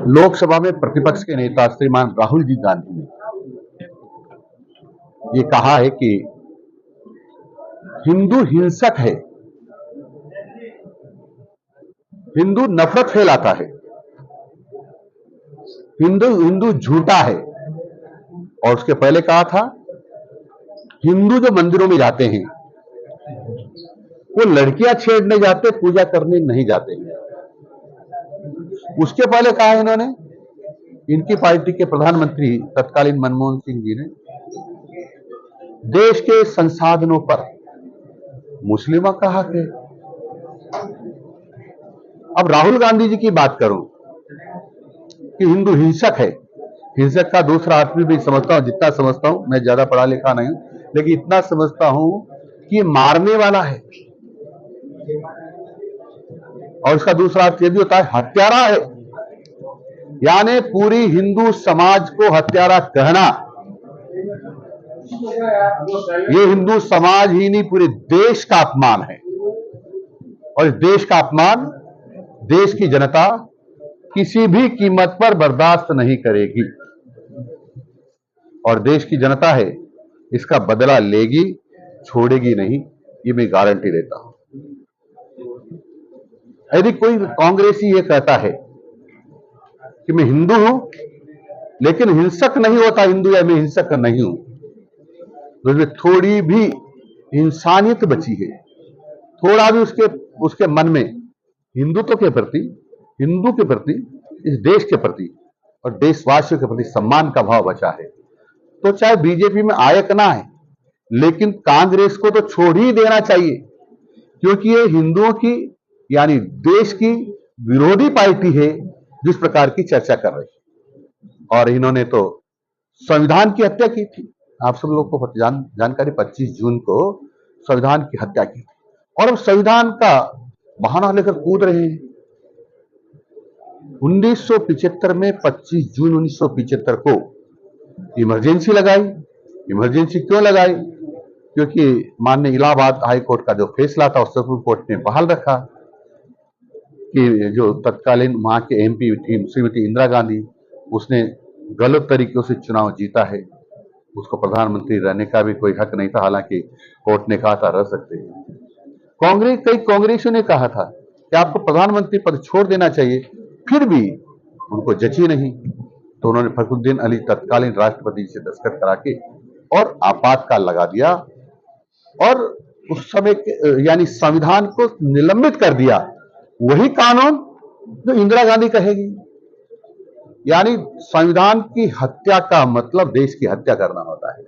लोकसभा में प्रतिपक्ष के नेता श्रीमान राहुल जी गांधी ने ये कहा है कि हिंदू हिंसक है, हिंदू नफरत फैलाता है, हिंदू झूठा है। और उसके पहले कहा था हिंदू जो मंदिरों में जाते हैं वो लड़कियां छेड़ने जाते, पूजा करने नहीं जाते। उसके पहले कहा इन्होंने, इनकी पार्टी के प्रधानमंत्री तत्कालीन मनमोहन सिंह जी ने देश के संसाधनों पर मुस्लिमों का हक है। अब राहुल गांधी जी की बात करूं कि हिंदू हिंसक है, हिंसक का दूसरा अर्थ भी समझता हूं, जितना समझता हूं, मैं ज्यादा पढ़ा लिखा नहीं हूं, लेकिन इतना समझता हूं कि मारने वाला है। और इसका दूसरा अर्थ यह भी होता है हत्यारा है, यानी पूरी हिंदू समाज को हत्यारा कहना, ये हिंदू समाज ही नहीं पूरे देश का अपमान है। और इस देश का अपमान देश की जनता किसी भी कीमत पर बर्दाश्त नहीं करेगी और देश की जनता है इसका बदला लेगी, छोड़ेगी नहीं, ये मैं गारंटी देता हूं। यदि कोई कांग्रेसी ये कहता है कि मैं हिंदू हूं लेकिन हिंसक नहीं होता हिंदू, या मैं हिंसक नहीं हूं, तो इसमें थोड़ी भी इंसानियत बची है, थोड़ा भी उसके मन में हिंदुत्व के प्रति, हिंदू के प्रति, इस देश के प्रति और देशवासियों के प्रति सम्मान का भाव बचा है, तो चाहे बीजेपी में आए कि ना आए, लेकिन कांग्रेस को तो छोड़ ही देना चाहिए, क्योंकि ये हिंदुओं की यानी देश की विरोधी पार्टी है जिस प्रकार की चर्चा कर रही है। और इन्होंने तो संविधान की हत्या की थी, आप सब लोग को जानकारी, 25 जून को संविधान की हत्या की थी, और अब संविधान का बहाना लेकर कूद रहे हैं। 1975 में 25 जून 1975 को इमरजेंसी लगाई। इमरजेंसी क्यों लगाई? क्योंकि माननीय इलाहाबाद हाई कोर्ट का जो फैसला था उस सुप्रीम कोर्ट ने बहाल रखा कि जो तत्कालीन वहां के एमपी थी श्रीमती इंदिरा गांधी, उसने गलत तरीके से चुनाव जीता है, उसको प्रधानमंत्री रहने का भी कोई हक नहीं था, हालांकि कोर्ट ने कहा था रह सकते हैं। कई कांग्रेसियों ने कहा था कि आपको प्रधानमंत्री पद छोड़ देना चाहिए, फिर भी उनको जची नहीं, तो उन्होंने फखरुद्दीन अली तत्कालीन राष्ट्रपति से दस्तखत करा के और आपातकाल लगा दिया और उस समय यानी संविधान को निलंबित कर दिया। वही कानून जो इंदिरा गांधी कहेगी, यानी संविधान की हत्या का मतलब देश की हत्या करना होता है।